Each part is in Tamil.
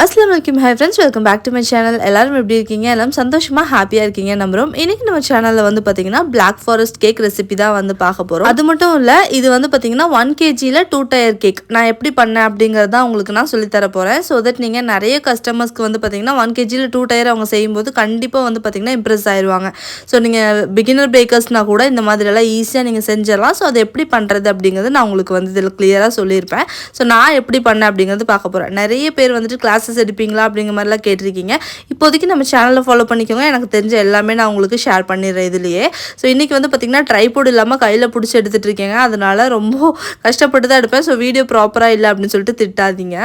Assalamualaikum hi friends, welcome back to my channel. எல்லாரும் எப்படி இருக்கீங்க? எல்லாம் சந்தோஷமா ஹாப்பியா இருக்கீங்க நம்புறோம். இன்னைக்கு நம்ம சேனல்ல வந்து பாத்தீங்கன்னா Black Forest கேக் ரெசிபி தான் வந்து பார்க்க போறோம். அது மட்டும் இல்ல, இது வந்து பாத்தீங்கன்னா 1 kg ல 2 டயர் கேக் நான் எப்படி பண்ணேன் அப்படிங்கறத தான் உங்களுக்கு நான் சொல்லி தர போறேன். so that நீங்க நிறைய கஸ்டமர்ஸ்க்கு வந்து பாத்தீங்கன்னா 1 kg ல 2 டயர் அவங்க செய்யும்போது கண்டிப்பா வந்து பாத்தீங்கன்னா இம்ப்ரெஸ் ஆயிருவாங்க. so நீங்க பிகினர் பேக்கர்ஸ்னா கூட இந்த மாதிரி எல்லாம் ஈஸியா நீங்க செஞ்சிரலாம். so அது எப்படி பண்றது அப்படிங்கறது நான் உங்களுக்கு வந்து இதல கிளியரா சொல்லிருப்பேன். so நான் எப்படி பண்ணேன் அப்படிங்கறது பார்க்க போறேன். நிறைய பேர் வந்துட்டு கிளாஸ் எடுப்பீங்களா அப்படிங்கிற மாதிரிலாம் கேட்டிருக்கீங்க. இப்போதைக்கு நம்ம சேனலை ஃபாலோ பண்ணிக்கோங்க. எனக்கு தெரிஞ்ச எல்லாமே நான் உங்களுக்கு ஷேர் பண்ணிடுறேன் இதுலேயே. ஸோ இன்றைக்கி வந்து பார்த்திங்கன்னா ட்ரைபோர்டு இல்லாமல் கையில் பிடிச்சி எடுத்துகிட்டு இருக்கேங்க. அதனால் ரொம்ப கஷ்டப்பட்டு தான் எடுப்பேன். ஸோ வீடியோ ப்ராப்பராக இல்லை அப்படின்னு சொல்லிட்டு திட்டாதீங்க.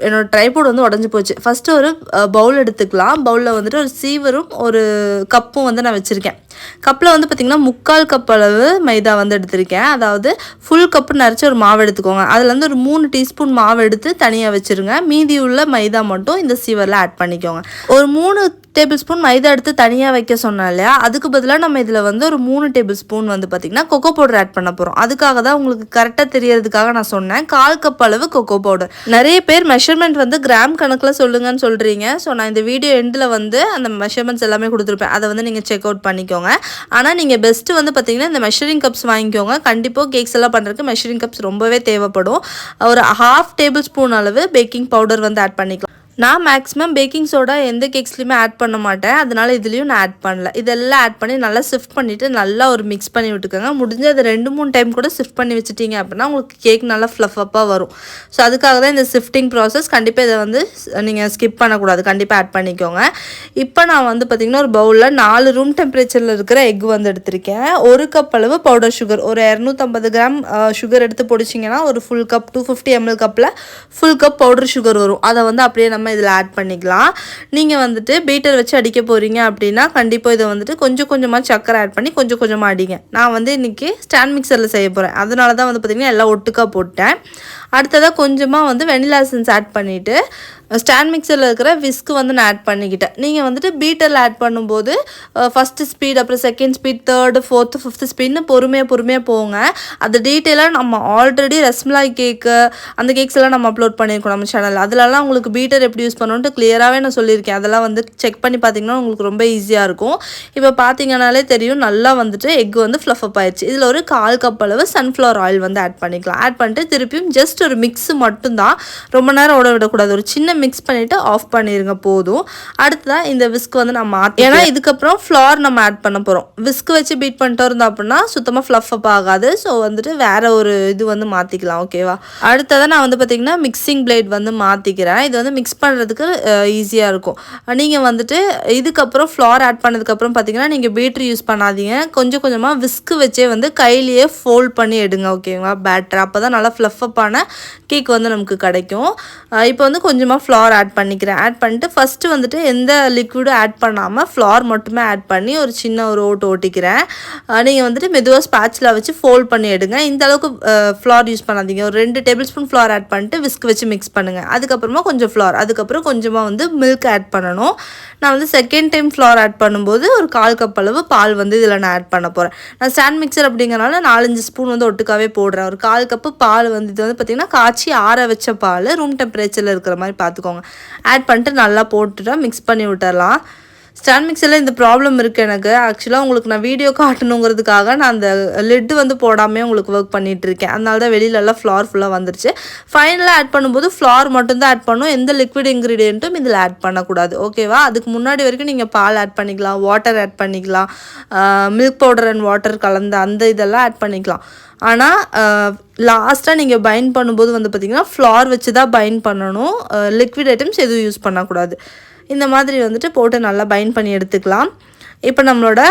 என்னோடய ட்ரைபோர்டு வந்து உடஞ்சி போச்சு. ஃபஸ்ட்டு ஒரு பவுல் எடுத்துக்கலாம். பவுலில் வந்துட்டு ஒரு சீவரும் ஒரு கப்பும் வந்து நான் வச்சுருக்கேன். கப்பில் வந்து பார்த்திங்கன்னா 3/4 கப் அளவு மைதா வந்து எடுத்திருக்கேன். அதாவது ஃபுல் கப்பு நிறச்சி ஒரு மாவு எடுத்துக்கோங்க. அதில் வந்து ஒரு 3 டீஸ்பூன் மாவு எடுத்து தனியாக வச்சுருங்க. மீதி உள்ள மைதா மட்டும் இந்த சீவரில் ஆட் பண்ணிக்கோங்க. ஒரு 3 டேபிள் ஸ்பூன் மைதா எடுத்து தனியாக வைக்க சொன்னேன் இல்லையா, அதுக்கு பதிலாக நம்ம இதில் வந்து ஒரு 3 டேபிள் ஸ்பூன் வந்து பார்த்திங்கன்னா கொக்கோ பவுடர் ஆட் பண்ண போகிறோம். அதுக்காக தான் உங்களுக்கு கரெக்டாக தெரியறதுக்காக நான் சொன்னேன். 1/4 கப் அளவு கொக்கோ பவுடர். நிறைய பேர் மெஷர்மெண்ட் வந்து கிராம் கணக்கில் சொல்லுங்கன்னு சொல்கிறீங்க. ஸோ நான் இந்த வீடியோ எண்டில் வந்து அந்த மெஷர்மெண்ட்ஸ் எல்லாமே கொடுத்துருப்பேன். அதை வந்து நீங்கள் செக் அவுட் பண்ணிக்கோங்க. ஆனால் நீங்கள் பெஸ்ட்டு வந்து பார்த்திங்கன்னா இந்த மெஷரிங் கப்ஸ் வாங்கிக்கோங்க. கண்டிப்பாக கேக்ஸ் எல்லாம் பண்ணுறதுக்கு மெஷரிங் கப்ஸ் ரொம்பவே தேவைப்படும். ஒரு 1/2 டேபிள் ஸ்பூன் அளவு பேக்கிங் பவுடர் வந்து ஆட் பண்ணிக்கலாம். நான் மேக்ஸிமம் பேக்கிங் சோடா எந்த கேக்ஸ்லையுமே ஆட் பண்ண மாட்டேன். அதனால் இதுலேயும் நான் ஆட் பண்ணல. இதெல்லாம் ஆட் பண்ணி நல்லா சிஃப்ட் பண்ணிவிட்டு நல்லா ஒரு மிக்ஸ் பண்ணி விட்டுக்கோங்க. முடிஞ்சு அது 2-3 டைம் கூட சிஃப்ட் பண்ணி வச்சுட்டிங்க அப்படின்னா உங்களுக்கு கேக் நல்லா ஃப்ளஃபப்பாக வரும். ஸோ அதுக்காக தான் இந்த சிஃப்டிங் ப்ராசஸ். கண்டிப்பாக இதை வந்து நீங்கள் ஸ்கிப் பண்ணக்கூடாது. கண்டிப்பாக ஆட் பண்ணிக்கோங்க. இப்போ நான் வந்து பார்த்திங்கன்னா ஒரு பவுலில் 4 ரூம் டெம்பரேச்சரில் இருக்கிற எக் வந்து எடுத்திருக்கேன். 1 கப் அளவு பவுடர் சுகர், ஒரு 250 கிராம் சுகர் எடுத்து பொடிச்சிங்கன்னா ஒரு ஃபுல் கப் 250 ml கப்பில் ஃபுல் கப் பவுடர் சுகர் வரும். அதை வந்து அப்படியே நம்ம இதில் ஆட் பண்ணிக்கலாம். நீங்கள் வந்துட்டு பீட்டர் வச்சு அடிக்க போகிறீங்க அப்படின்னா கண்டிப்பாக இதை வந்துட்டு கொஞ்சம் கொஞ்சமாக சக்கரை ஆட் பண்ணி கொஞ்சம் கொஞ்சமாக அடிங்க. நான் வந்து இன்றைக்கி ஸ்டாண்ட் மிக்சரில் செய்ய போகிறேன். அதனால தான் வந்து பார்த்திங்கன்னா எல்லாம் ஒட்டுக்காக போட்டேன். அடுத்ததாக கொஞ்சமாக வந்து வெனிலா எசன்ஸ் ஆட் பண்ணிவிட்டு ஸ்டாண்ட் மிக்சரில் இருக்கிற விஸ்க்கு வந்து நான் ஆட் பண்ணிக்கிட்டேன். நீங்கள் வந்துட்டு பீட்டரில் ஆட் பண்ணும்போது ஃபஸ்ட்டு ஸ்பீட், அப்புறம் second speed, 3rd, 4th, 5th ஸ்பீட்னு பொறுமையாக போங்க. அது டீட்டெயிலாக நம்ம ஆல்ரெடி ரஸ்மலாய் கேக்கு அந்த கேக்ஸ் எல்லாம் நம்ம அப்லோட் பண்ணியிருக்கோம் நம்ம சேனலில். அதிலலாம் உங்களுக்கு பீட்டர் எப்படி யூஸ் பண்ணணுன்ட்டு கிளியராகவே நான் சொல்லியிருக்கேன். அதெல்லாம் வந்து செக் பண்ணி பார்த்தீங்கன்னா உங்களுக்கு ரொம்ப ஈஸியாக இருக்கும். இப்போ பார்த்தீங்கன்னாலே தெரியும் நல்லா வந்துட்டு எக் வந்து ஃப்ளஃப் ஆயிடுச்சு. இதில் ஒரு 1/4 கப் அளவு சன்ஃப்ளவர் ஆயில் வந்து ஆட் பண்ணிக்கலாம். ஆட் பண்ணிட்டு திருப்பியும் ஜஸ்ட் ஒரு மிக்ஸ் மட்டும்தான், ரொம்ப நேரம் ஓட விடக்கூடாது. ஒரு சின்ன மிக்ஸ் பண்ணிவிட்டு ஆஃப் பண்ணிடுங்க போதும். அடுத்ததான் இந்த விஸ்க் வந்து நம்ம ஏன்னா இதுக்கப்புறம் ஃப்ளார் நம்ம ஆட் பண்ண போகிறோம். விஸ்க் வச்சு பீட் பண்ணிட்டு இருந்தோம் அப்படின்னா சுத்தமாக ஃப்ளஃப் அப் ஆகாது. ஸோ வந்துட்டு வேறு ஒரு இது வந்து மாற்றிக்கலாம். ஓகேவா? அடுத்ததான் நான் வந்து பார்த்திங்கன்னா மிக்சிங் பிளேட் வந்து மாற்றிக்கிறேன். இது வந்து மிக்ஸ் பண்ணுறதுக்கு ஈஸியாக இருக்கும். நீங்கள் வந்துட்டு இதுக்கப்புறம் ஃப்ளார் ஆட் பண்ணதுக்கப்புறம் பார்த்திங்கன்னா நீங்கள் பீட்ரு யூஸ் பண்ணாதீங்க. கொஞ்சம் கொஞ்சமாக விஸ்க் வச்சே வந்து கையிலேயே ஃபோல்ட் பண்ணி எடுங்க. ஓகேங்களா? பேட்டர் அப்போ தான் நல்லா ஃப்ளஃப் அப்பான கேக் வந்து நமக்கு கிடைக்கும். இப்போ வந்து கொஞ்சமாக ஃப்ளார் ஆட் பண்ணிக்கிறேன். ஆட் பண்ணிட்டு ஃபஸ்ட்டு வந்துட்டு எந்த லிக்விடும் ஆட் பண்ணாமல் ஃப்ளார் மட்டுமே ஆட் பண்ணி ஒரு சின்ன ஒரு ஓட்டிக்கிறேன். நீங்கள் வந்துட்டு மெதுவாக ஸ்பேட்சில் வச்சு ஃபோல்ட் பண்ணி எடுங்க. இந்த அளவுக்கு ஃப்ளார் யூஸ் பண்ணாதீங்க. ஒரு 2 டேபிள் ஸ்பூன் ஃப்ளார் ஆட் பண்ணிட்டு விஸ்க் வச்சு மிக்ஸ் பண்ணுங்கள். அதுக்கப்புறமா கொஞ்சம் ஃப்ளார், அதுக்கப்புறம் கொஞ்சமாக வந்து மில்க் ஆட் பண்ணணும். நான் வந்து செகண்ட் டைம் ஃப்ளார் ஆட் பண்ணும்போது ஒரு 1/4 கப் அளவு பால் வந்து இதில் நான் ஆட் பண்ண போகிறேன். நான் ஸ்டாண்ட் மிக்சர் அப்படிங்கிறனால 4-5 ஸ்பூன் வந்து ஒட்டுக்காவே போடுறேன். ஒரு 1/4 கப்பு பால் வந்து இது வந்து பார்த்திங்கன்னா காய்ச்சி ஆற வச்ச பால், ரூம் டெம்பரேச்சரில் இருக்கிற மாதிரி பார்த்துக்கோங்க. ஆட் பண்ணிட்டு நல்லா போட்டுட்டு மிக்ஸ் பண்ணி விட்டுடலாம். ஸ்டாண்ட் மிக்சரில் இந்த ப்ராப்ளம் இருக்குது எனக்கு. ஆக்சுவலாக உங்களுக்கு நான் வீடியோ காட்டணுங்கிறதுக்காக நான் அந்த லிட்டு வந்து போடாமல் உங்களுக்கு ஒர்க் பண்ணிகிட்ருக்கேன். அதனால தான் வெளியிலலாம் ஃப்ளார் ஃபுல்லாக வந்துருச்சு. ஃபைனலாக ஆட் பண்ணும்போது ஃப்ளார் மட்டும்தான் ஆட் பண்ணணும். எந்த லிக்விட் இன்க்ரீடியண்ட்டும் இதில் ஆட் பண்ணக்கூடாது. ஓகேவா? அதுக்கு முன்னாடி வரைக்கும் நீங்கள் பால் ஆட் பண்ணிக்கலாம், வாட்டர் ஆட் பண்ணிக்கலாம், மில்க் பவுடர் அண்ட் வாட்டர் கலந்து அந்த இதெல்லாம் ஆட் பண்ணிக்கலாம். ஆனால் லாஸ்ட்டாக நீங்கள் பைண்ட் பண்ணும்போது வந்து பார்த்திங்கன்னா ஃப்ளார் வச்சு தான் பைண்ட் பண்ணணும். லிக்விட் ஐட்டம்ஸ் எதுவும் யூஸ் பண்ணக்கூடாது. இந்த மாதிரி வந்துட்டு போட்டு நல்லா பைண்ட் பண்ணி எடுத்துக்கலாம். இப்போ நம்மளோட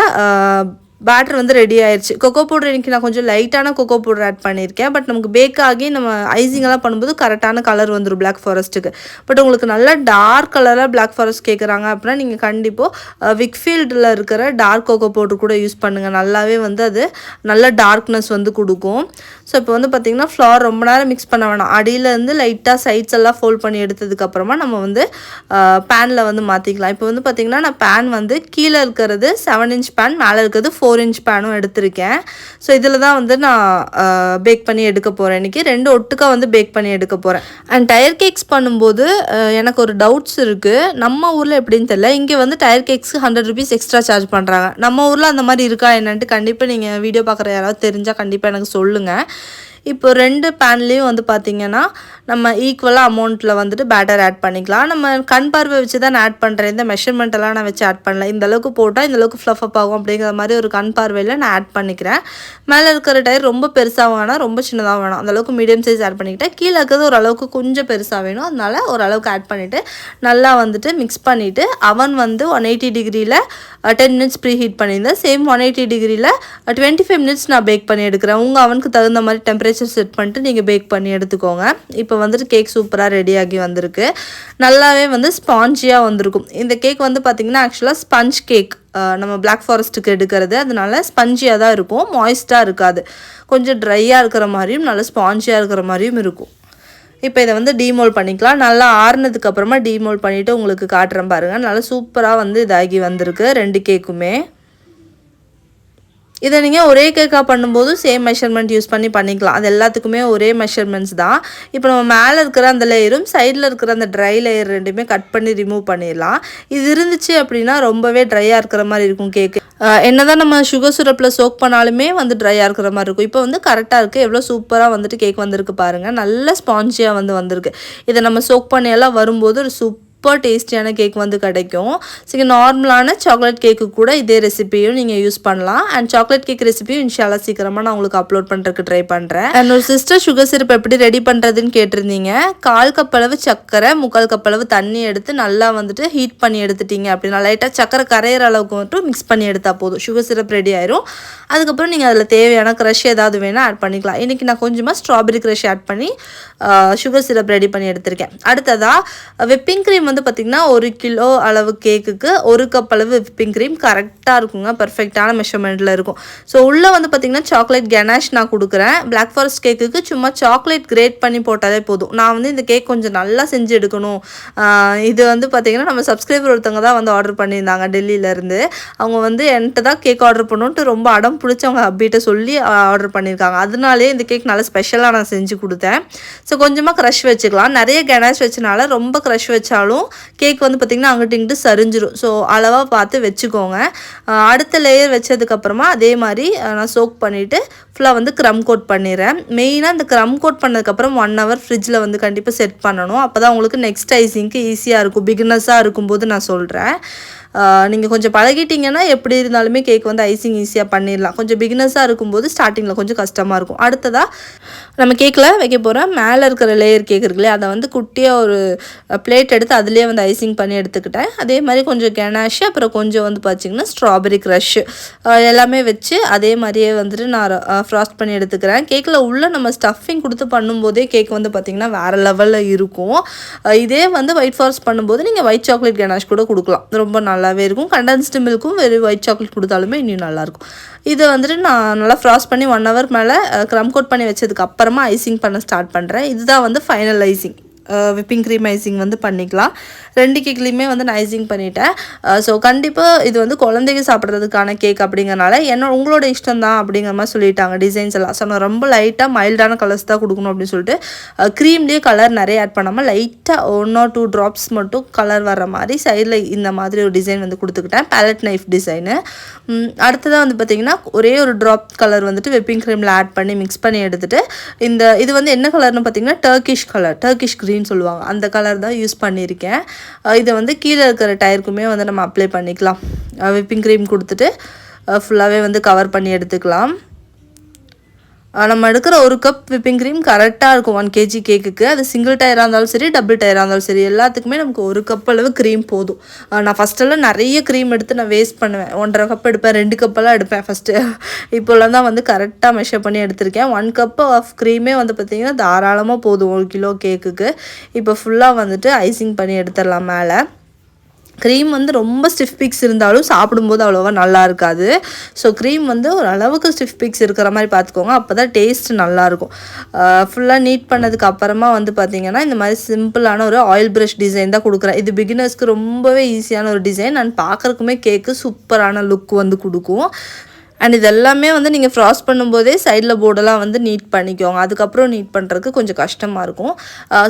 பேட்டர் வந்து ரெடி ஆயிடுச்சு. கொக்கோ பவுடர் இன்றைக்கி நான் கொஞ்சம் லைட்டான கொக்கோ பவுடர் ஆட் பண்ணியிருக்கேன். பட் நமக்கு பேக் ஆகி நம்ம ஐசிங்கெல்லாம் பண்ணும்போது கரெக்டான கலர் வந்துடும் பிளாக் ஃபாரஸ்ட்டுக்கு. பட் உங்களுக்கு நல்லா டார்க் கலராக பிளாக் ஃபாரஸ்ட் கேட்குறாங்க அப்படின்னா நீங்கள் கண்டிப்பாக விக்ஃபீல்டில் இருக்கிற டார்க் கொக்கோ பவுடர் கூட யூஸ் பண்ணுங்கள். நல்லாவே வந்து அது நல்ல டார்க்னஸ் வந்து கொடுக்கும். ஸோ இப்போ வந்து பார்த்திங்கன்னா ஃப்ளார் ரொம்ப நேரம் மிக்ஸ் பண்ண வேணாம். அடியிலேருந்து லைட்டாக சைட்ஸ் எல்லாம் ஃபோல்ட் பண்ணி எடுத்ததுக்கப்புறமா நம்ம வந்து பேனில் வந்து மாற்றிக்கலாம். இப்போ வந்து பார்த்திங்கன்னா நான் பேன் வந்து கீழே இருக்கிறது 7 inch பேன், மேலே இருக்கிறது 4 4 inch பேனும் எடுத்திருக்கேன். ஸோ இதில் தான் வந்து நான் பேக் பண்ணி எடுக்க போகிறேன். இன்றைக்கி 2 ஒட்டுக்கா வந்து பேக் பண்ணி எடுக்க போகிறேன். அண்ட் டயர் கேக்ஸ் பண்ணும்போது எனக்கு ஒரு டவுட்ஸ் இருக்குது. நம்ம ஊரில் எப்படின்னு தெரியல, இங்கே வந்து டயர் கேக்ஸ்க்கு 100 rupees எக்ஸ்ட்ரா சார்ஜ் பண்ணுறாங்க. நம்ம ஊரில் அந்த மாதிரி இருக்கா என்னன்ட்டு கண்டிப்பாக நீங்கள் வீடியோ பார்க்குற யாராவது தெரிஞ்சால் கண்டிப்பாக எனக்கு சொல்லுங்கள். இப்போ 2 பேன்லேயும் வந்து பார்த்திங்கன்னா நம்ம ஈக்குவலாக அமௌண்ட்டில் வந்துட்டு பேட்டர் ஆட் பண்ணிக்கலாம். நம்ம கண் பார்வை வச்சு தான் நான் ஆட் பண்ணுறேன். இந்த மெஷர்மெண்ட்டெல்லாம் நான் வச்சு ஆட் பண்ணல. இந்த அளவுக்கு போட்டால் இந்த அளவுக்கு ஃப்ளஃப் அப் ஆகும் அப்படிங்கிற மாதிரி ஒரு கண் பார்வையில் நான் ஆட் பண்ணிக்கிறேன். மேலே இருக்கிற டயர் ரொம்ப பெருசாக வேணாம், ரொம்ப சின்னதாக வேணும். அந்தளவுக்கு மீடியம் சைஸ் ஆட் பண்ணிக்கிட்டேன். கீழே இருக்கிறது ஓரளவுக்கு கொஞ்சம் பெருசாக வேணும். அதனால் ஓரளவுக்கு ஆட் பண்ணிவிட்டு நல்லா வந்துட்டு மிக்ஸ் பண்ணிவிட்டு அவன் வந்து 180 degreeல 10 minutes ப்ரீ ஹீட் பண்ணியிருந்தேன். சேம் 180 degreeல 25 minutes நான் பேக் பண்ணி எடுக்கிறேன். உங்கள் அவனுக்கு தகுந்த மாதிரி டெம்பரேச்சர் செட் பண்ணிட்டு நீங்கள் பேக் பண்ணி எடுத்துக்கோங்க. இப்போ வந்துட்டு கேக் சூப்பராக ரெடியாகி வந்திருக்கு. நல்லாவே வந்து ஸ்பாஞ்சியாக வந்திருக்கும். இந்த கேக் வந்து பார்த்திங்கன்னா ஆக்சுவலாக ஸ்பஞ்ச் கேக் நம்ம பிளாக் ஃபாரஸ்ட்டுக்கு எடுக்கிறது. அதனால ஸ்பஞ்சியாக தான் இருக்கும், மாய்ஸ்ட்டாக இருக்காது. கொஞ்சம் ட்ரையாக இருக்கிற மாதிரியும் நல்லா ஸ்பாஞ்சியாக இருக்கிற மாதிரியும் இருக்கும். இப்போ இதை வந்து டீமோல்ட் பண்ணிக்கலாம். நல்லா ஆறுனதுக்கப்புறமா டீமோல்ட் பண்ணிவிட்டு உங்களுக்கு காட்டுறேன் பாருங்கள். நல்லா சூப்பராக வந்து இதாகி வந்திருக்கு 2 கேக்குமே. இதை நீங்கள் ஒரே கேக்காக பண்ணும்போது சேம் மெஷர்மெண்ட் யூஸ் பண்ணிக்கலாம். அது எல்லாத்துக்குமே ஒரே மெஷர்மெண்ட்ஸ் தான். இப்போ நம்ம மேலே இருக்கிற அந்த லேயரும் சைடில் இருக்கிற அந்த ட்ரை லேயர் ரெண்டுமே கட் பண்ணி ரிமூவ் பண்ணிடலாம். இது இருந்துச்சு அப்படின்னா ரொம்பவே ட்ரையாக இருக்கிற மாதிரி இருக்கும் கேக்கு. என்னதான் நம்ம சுகர் சிரப்பில் சோக் பண்ணாலுமே வந்து ட்ரையாக இருக்கிற மாதிரி இருக்கும். இப்போ வந்து கரெக்டாக இருக்குது. எவ்வளோ சூப்பராக வந்துட்டு கேக் வந்திருக்கு பாருங்கள். நல்ல ஸ்பாஞ்சியாக வந்திருக்கு. இதை நம்ம சோக் பண்ணியெல்லாம் வரும்போது ஒரு சூப்பர் டேஸ்டியான கேக் வந்து கிடைக்கும். சரி, நார்மலான சாக்லேட் கேக்கு கூட இதே ரெசிபியும் நீங்கள் யூஸ் பண்ணலாம். அண்ட் சாக்லேட் கேக் ரெசிபியும் இன்ஷால்லா சீக்கிரமாக நான் உங்களுக்கு அப்லோட் பண்ணுறதுக்கு ட்ரை பண்ணுறேன். அண்ட் ஒரு சிஸ்டர் சுகர் சிரப் எப்படி ரெடி பண்ணுறதுன்னு கேட்டிருந்தீங்க. 1/4 கப் அளவு சர்க்கரை, 3/4 கப் அளவு தண்ணி எடுத்து நல்லா வந்துட்டு ஹீட் பண்ணி எடுத்துட்டீங்க அப்படின்னா லைட்டாக சர்க்கரை கரையிற அளவுக்கு மட்டும் மிக்ஸ் பண்ணி எடுத்தால் போதும். சுகர் சிரப் ரெடி ஆயிரும். அதுக்கப்புறம் நீங்கள் அதில் தேவையான க்ரஷ் ஏதாவது வேணால் ஆட் பண்ணிக்கலாம். இன்றைக்கி நான் கொஞ்சமாக ஸ்ட்ராபெரி க்ரஷ் ஆட் பண்ணி சுகர் சிரப் ரெடி பண்ணி எடுத்திருக்கேன். அடுத்ததாக விப்பிங் க்ரீம் வந்து பார்த்திங்கன்னா 1 கிலோ அளவு கேக்குக்கு 1 கப் அளவு விப்பிங் க்ரீம் கரெக்டாக இருக்குங்க. பர்ஃபெக்டான மெஷர்மெண்ட்டில் இருக்கும். ஸோ உள்ளே வந்து பார்த்திங்கன்னா சாக்லேட் கனாஷ் நான் கொடுக்குறேன். பிளாக் ஃபாரஸ்ட் கேக்குக்கு சும்மா சாக்லேட் கிரேட் பண்ணி போட்டாலே போதும். நான் வந்து இந்த கேக் கொஞ்சம் நல்லா செஞ்சு எடுக்கணும். இது வந்து பார்த்திங்கன்னா நம்ம சப்ஸ்கிரைபர் ஒருத்தவங்க தான் வந்து ஆர்டர் பண்ணியிருந்தாங்க டெல்லியிலேருந்து. அவங்க வந்து என்கிட்ட தான் கேக் ஆர்டர் பண்ணணுன்ட்டு ரொம்ப அடம் பிடிச்சி அவங்க அப்பிட்ட சொல்லி ஆர்டர் பண்ணியிருக்காங்க. அதனாலே இந்த கேக் நல்லா ஸ்பெஷலாக நான் செஞ்சு கொடுத்தேன். ஸோ கொஞ்சமாக க்ரஷ் வச்சுக்கலாம். நிறைய கனாஷ் வச்சனால ரொம்ப க்ரஷ் வச்சாலும் கேக் வந்து பார்த்திங்கன்னா அங்கிட்டு இங்கிட்டு சரிஞ்சிரும். ஸோ அளவாக பார்த்து வச்சுக்கோங்க. அடுத்த லேயர் வச்சதுக்கப்புறமா அதே மாதிரி நான் சோக் பண்ணிவிட்டு ஃபுல்லாக வந்து க்ரம் கோட் பண்ணிடுறேன். மெயினாக இந்த க்ரம் கோட் பண்ணதுக்கப்புறம் 1 hour ஃப்ரிட்ஜில் வந்து கண்டிப்பாக செட் பண்ணணும். அப்போ தான் உங்களுக்கு நெக்ஸ்ட் ஐசிங்க்கு ஈஸியாக இருக்கும். பிகினர்ஸாக இருக்கும்போது நான் சொல்கிறேன். நீங்கள் கொஞ்சம் பழகிட்டிங்கன்னா எப்படி இருந்தாலுமே கேக் வந்து ஐசிங் ஈஸியாக பண்ணிடலாம். கொஞ்சம் பிகினர்ஸாக இருக்கும்போது ஸ்டார்டிங்கில் கொஞ்சம் கஷ்டமாக இருக்கும். அடுத்ததாக நம்ம கேக்கில் வைக்க போகிற மேலே இருக்கிற லேயர் கேக் இருக்குல்லையே, அதை வந்து குட்டியாக ஒரு பிளேட் எடுத்து அதுலேயே வந்து ஐசிங் பண்ணி எடுத்துக்கிட்டேன். அதே மாதிரி கொஞ்சம் கெனாஷ், அப்புறம் கொஞ்சம் வந்து பார்த்திங்கன்னா ஸ்ட்ராபெரி க்ரஷ் எல்லாமே வச்சு அதே மாதிரியே வந்துட்டு நான் ஃப்ராஸ்ட் பண்ணி எடுத்துக்கிறேன். கேக்கில் உள்ள நம்ம ஸ்டஃபிங் கொடுத்து பண்ணும்போதே கேக் வந்து பார்த்திங்கன்னா வேறு லெவலில் இருக்கும். இதே வந்து ஒயிட் ஃபாரஸ்ட் பண்ணும்போது நீங்கள் ஒயிட் சாக்லேட் கெனாஷ் கூட கொடுக்கலாம். ரொம்ப நல்லாவே இருக்கும். கண்டென்ஸ்டு மில்க்கும் வெறும் ஒயிட் சாக்லேட் கொடுத்தாலுமே இன்னும் நல்லாயிருக்கும். இதை வந்துட்டு நான் நல்லா ஃப்ராஸ்ட் பண்ணி 1 hour மேலே க்ரம் கோட் பண்ணி வச்சதுக்கு அப்புறமா ஐசிங் பண்ண ஸ்டார்ட் பண்ணுறேன். இதுதான் வந்து final icing. Whipping cream icing வந்து பண்ணிக்கலாம். 2 கேக்லேயுமே வந்து நான் ஐசிங் பண்ணிட்டேன். ஸோ கண்டிப்பாக இது வந்து குழந்தைங்க சாப்பிட்றதுக்கான கேக் அப்படிங்கிறனால உங்களோட இஷ்டம் தான் அப்படிங்கிற மாதிரி சொல்லிட்டாங்க டிசைன்ஸ் எல்லாம். ஸோ நான் ரொம்ப லைட்டாக மைல்டான கலர்ஸ் தான் கொடுக்கணும் அப்படின்னு சொல்லிட்டு க்ரீம்லேயே கலர் நிறைய ஆட் பண்ணாமல் லைட்டாக 1 or 2 drops மட்டும் கலர் வர்ற மாதிரி சைடில் இந்த மாதிரி ஒரு டிசைன் வந்து கொடுத்துக்கிட்டேன். Ballot knife design. அடுத்ததாக வந்து பார்த்திங்கன்னா ஒரே ஒரு ட்ராப் கலர் வந்துட்டு விப்பிங் க்ரீமில் ஆட் பண்ணி மிக்ஸ் பண்ணி எடுத்துகிட்டு இது வந்து என்ன கலர்னு பார்த்திங்கன்னா டர்க்கிஷ் கலர், டர்க்கிஷ் க்ரீன் சொல்லுவாங்க. அந்த கலர் தான் யூஸ் பண்ணியிருக்கேன். இதை வந்து கீழே இருக்கிற டயருக்குமே வந்து நம்ம அப்ளை பண்ணிக்கலாம். விப்பிங் க்ரீம் கொடுத்துட்டு ஃபுல்லாகவே வந்து கவர் பண்ணி எடுத்துக்கலாம். நம்ம எடுக்கிற 1 கப் விப்பிங் க்ரீம் கரெக்டாக இருக்கும் 1 kg கேக்குக்கு. அது சிங்கிள் டயராக இருந்தாலும் சரி, டபுள் டயராக இருந்தாலும் சரி, எல்லாத்துக்குமே நமக்கு 1 கப் அளவு க்ரீம் போதும். நான் ஃபஸ்ட்டெல்லாம் நிறைய க்ரீம் எடுத்து நான் வேஸ்ட் பண்ணுவேன். 1.5 கப் எடுப்பேன், 2 கப்பெல்லாம் எடுப்பேன் ஃபஸ்ட்டு. இப்போல்லாம் தான் வந்து கரெக்டாக மெஷர் பண்ணி எடுத்திருக்கேன். 1 கப் ஆஃப் க்ரீமே வந்து பார்த்திங்கன்னா தாராளமாக போதும் 1 கிலோ கேக்குக்கு. இப்போ ஃபுல்லாக வந்துட்டு ஐசிங் பண்ணி எடுத்துடலாம். மேலே க்ரீம் வந்து ரொம்ப ஸ்டிஃப் பிக்ஸ் இருந்தாலும் சாப்பிடும்போது அவ்வளோவா நல்லா இருக்காது. ஸோ க்ரீம் வந்து ஒரு அளவுக்கு ஸ்டிஃப் பிக்ஸ் இருக்கிற மாதிரி பார்த்துக்கோங்க. அப்போ தான் டேஸ்ட் நல்லாயிருக்கும். ஃபுல்லாக நீட் பண்ணதுக்கு அப்புறமா வந்து பார்த்திங்கன்னா இந்த மாதிரி சிம்பிளான ஒரு ஆயில் ப்ரஷ் டிசைன் தான் கொடுக்குறேன். இது பிகினர்ஸ்க்கு ரொம்பவே ஈஸியான ஒரு டிசைன். அண்ட் பார்க்குறக்குமே கேக்கு சூப்பரான லுக் வந்து கொடுக்கும். அண்ட் இது எல்லாமே வந்து நீங்கள் ஃப்ராஸ்ட் பண்ணும்போதே சைடில் போர்டெல்லாம் வந்து நீட் பண்ணிக்கோங்க. அதுக்கப்புறம் நீட் பண்ணுறதுக்கு கொஞ்சம் கஷ்டமாக இருக்கும்.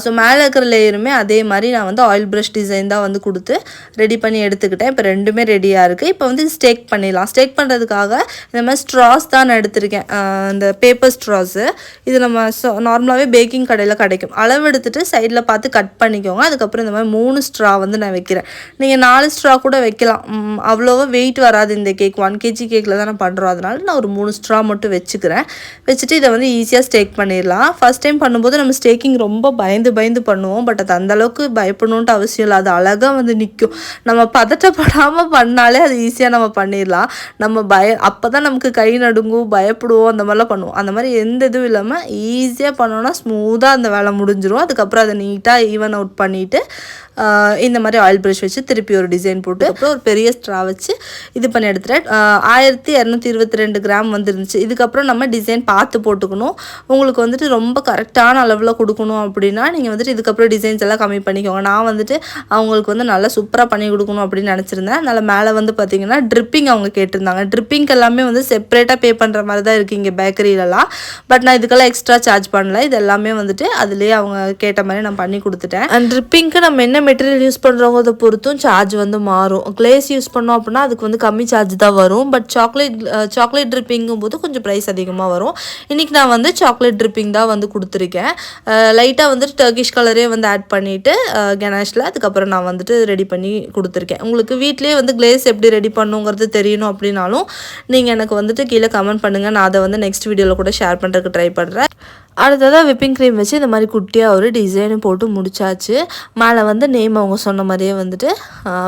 ஸோ மேலே இருக்கிற லேயருமே அதே மாதிரி நான் வந்து ஆயில் ப்ரஷ் டிசைன் தான் வந்து கொடுத்து ரெடி பண்ணி எடுத்துக்கிட்டேன். இப்போ ரெண்டுமே ரெடியாக இருக்குது. இப்போ வந்து ஸ்டேக் பண்ணிடலாம். ஸ்டேக் பண்ணுறதுக்காக இந்த மாதிரி ஸ்ட்ராஸ் தான் நான் எடுத்திருக்கேன். இந்த பேப்பர் ஸ்ட்ராஸு இது நம்ம நார்மலாகவே பேக்கிங் கடையில் கிடைக்கும். அளவு எடுத்துகிட்டு சைடில் பார்த்து கட் பண்ணிக்கோங்க. அதுக்கப்புறம் இந்த மாதிரி 3 ஸ்ட்ரா வந்து நான் வைக்கிறேன். நீங்கள் 4 ஸ்ட்ரா கூட வைக்கலாம். அவ்வளோவா வெயிட் வராது இந்த கேக். 1 kg கேக்கில் தான் நான் பண்ணுறோம். அதனால நான் ஒரு 3 ஸ்ட்ரா மட்டும் வச்சுக்கிறேன். வச்சுட்டு இதை வந்து ஈஸியாக ஸ்டேக் பண்ணிடலாம். ஃபஸ்ட் டைம் பண்ணும்போது நம்ம ஸ்டேக்கிங் ரொம்ப பயந்து பண்ணுவோம். பட் அது அந்தளவுக்கு பயப்படணுன்ட்டு அவசியம் இல்லை. அது அழகாக வந்து நிற்கும். நம்ம பதட்டப்படாமல் பண்ணாலே அது ஈஸியாக நம்ம பண்ணிடலாம். நம்ம அப்போ தான் நமக்கு கை நடுங்கும், பயப்படுவோம், அந்த மாதிரிலாம் பண்ணுவோம். அந்த மாதிரி எந்த இதுவும் இல்லாமல் ஈஸியாக பண்ணோன்னா ஸ்மூத்தாக அந்த வேலை முடிஞ்சிடும். அதுக்கப்புறம் அதை நீட்டாக ஈவன் அவுட் பண்ணிவிட்டு இந்த மாதிரி ஆயில் ப்ரஷ் வச்சு திருப்பி ஒரு டிசைன் போட்டு அப்புறம் ஒரு பெரிய ஸ்ட்ரா வச்சு இது பண்ணி எடுத்துட்டேன். 1222 கிராம் வந்துருந்துச்சு. இதுக்கப்புறம் நம்ம டிசைன் பார்த்து போட்டுக்கணும். உங்களுக்கு வந்துட்டு ரொம்ப கரெக்டான அளவில் கொடுக்கணும் அப்படின்னா நீங்கள் வந்துட்டு இதுக்கப்புறம் டிசைன்ஸ் எல்லாம் கம்மி பண்ணிக்கோங்க. நான் வந்துட்டு அவங்களுக்கு வந்து நல்லா சூப்பராக பண்ணி கொடுக்கணும் அப்படின்னு நினச்சிருந்தேன். அதனால் மேலே வந்து பார்த்திங்கன்னா ட்ரிப்பிங் அவங்க கேட்டிருந்தாங்க. ட்ரிப்பிங்க்கு எல்லாமே வந்து செப்பரேட்டாக பே பண்ணுற மாதிரி தான் இருக்குது இங்கே பேக்கரியிலலாம். பட் நான் இதுக்கெல்லாம் எக்ஸ்ட்ரா சார்ஜ் பண்ணல. இது எல்லாமே வந்துட்டு அதுலேயே அவங்க கேட்ட மாதிரி நான் பண்ணி கொடுத்துட்டேன். அண்ட் ட்ரிப்பிங்க்கு நம்ம என்ன மெட்டீரியல் யூஸ் பண்ணுறவங்க பொறுத்தும் சார்ஜ் வந்து மாறும். கிளேஸ் யூஸ் பண்ணோம் அப்படின்னா அதுக்கு வந்து கம்மி சார்ஜ் தான் வரும். பட் சாக்லேட் ட்ரிப்பிங்கும் போது கொஞ்சம் ப்ரைஸ் அதிகமாக வரும். இன்றைக்கி நான் வந்து சாக்லேட் ட்ரிப்பிங் தான் வந்து கொடுத்துருக்கேன். லைட்டாக வந்துட்டு டர்க்கிஷ் கலரே வந்து ஆட் பண்ணிவிட்டு கணேஷில் அதுக்கப்புறம் நான் வந்துட்டு ரெடி பண்ணி கொடுத்துருக்கேன். உங்களுக்கு வீட்லேயே வந்து கிளேஸ் எப்படி ரெடி பண்ணுங்கிறது தெரியணும் அப்படின்னாலும் நீங்கள் எனக்கு வந்துட்டு கீழே கமெண்ட் பண்ணுங்கள். நான் அதை வந்து நெக்ஸ்ட் வீடியோவில் கூட ஷேர் பண்ணுறதுக்கு ட்ரை பண்ணுறேன். அடுத்ததாக விப்பிங் க்ரீம் வச்சு இந்த மாதிரி குட்டியாக ஒரு டிசைனு போட்டு முடிச்சாச்சு. மேலே வந்து நேம் அவங்க சொன்ன மாதிரியே வந்துட்டு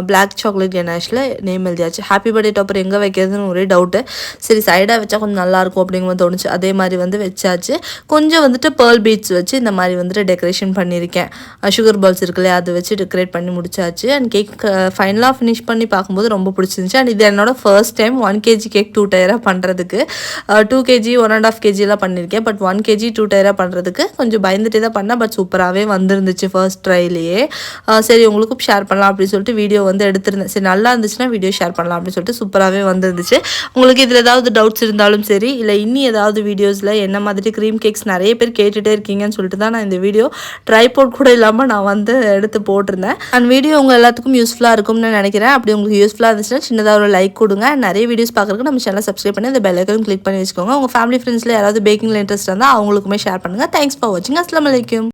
பிளாக் சாக்லேட் கணேஷில் நேம் எழுதியாச்சு. ஹாப்பி பர்த்டே டாப்பர் எங்கே வைக்கிறதுன்னு ஒரே டவுட்டு. சரி சைடாக வச்சா கொஞ்சம் நல்லாயிருக்கும் அப்படிங்கிற தோணுச்சு. அதே மாதிரி வந்து வச்சாச்சு. கொஞ்சம் வந்துட்டு பேர்ல் பீட்ஸ் வச்சு இந்த மாதிரி வந்துட்டு டெக்கரேஷன் பண்ணியிருக்கேன். சுகர் பால்ஸ் இருக்குல்லையே அதை வச்சு டெக்கரேட் பண்ணி முடிச்சாச்சு. அண்ட் கேக் ஃபைனலாக ஃபினிஷ் பண்ணி பார்க்கும்போது ரொம்ப பிடிச்சிருந்துச்சு. அண்ட் இது என்னோட ஃபர்ஸ்ட் டைம் 1 kg கேக் 2 டயராக பண்ணுறதுக்கு. 2 kg 1.5 kgலாம் பண்ணியிருக்கேன். பட் 1 kg 2 டயராக பண்ணுறதுக்கு கொஞ்சம் பயந்துட்டே தான் பண்ணேன். பட் சூப்பராகவே வந்துருந்துச்சு ஃபர்ஸ்ட் ட்ரைலேயே. சரி உங்களுக்கும் ஷேர் பண்ணலாம் அப்படின்னு சொல்லிட்டு வீடியோ வந்து எடுத்திருந்தேன். சரி நல்லா இருந்துச்சுன்னா வீடியோ ஷேர் பண்ணலாம் அப்படின்னு சொல்லிட்டு சூப்பராகவே வந்துருந்துச்சு. உங்களுக்கு இதில் ஏதாவது டவுட்ஸ் இருந்தாலும் சரி இல்லை இன்னி ஏதாவது வீடியோஸில் என்ன மாதிரி க்ரீம் கேக்ஸ் நிறைய பேர் கேட்டுகிட்டே இருக்கீங்கன்னு சொல்லிட்டு தான் நான் இந்த வீடியோ ட்ரைபோர்ட் கூட இல்லாமல் நான் வந்து எடுத்து போட்டிருந்தேன். அண்ட் வீடியோ உங்கள் எல்லாத்துக்கும் யூஸ்ஃபுல்லாக இருக்கும்னு நினைக்கிறேன். அப்படி உங்களுக்கு யூஸ்ஃபுல்லாக இருந்துச்சுன்னா சின்னதாக ஒரு லைக் கொடுங்க. நிறைய வீடியோஸ் பார்க்குறதுக்கு நம்ம சேனலை சப்ஸ்கிரைப் பண்ணி அந்த பெல் ஐக்கான் கிளிக் பண்ணி வச்சுக்கோங்க. உங்கள் ஃபேமிலி ஃப்ரெண்ட்ஸில் யாராவது பேக்கிங்கில் இன்ட்ரெஸ்ட் இருந்தால் அவங்களுக்குமே ஷேர் பண்ணுங்கள். தேங்க்ஸ் ஃபார் வாட்சிங். அஸ்ஸலாமு அலைக்கும்.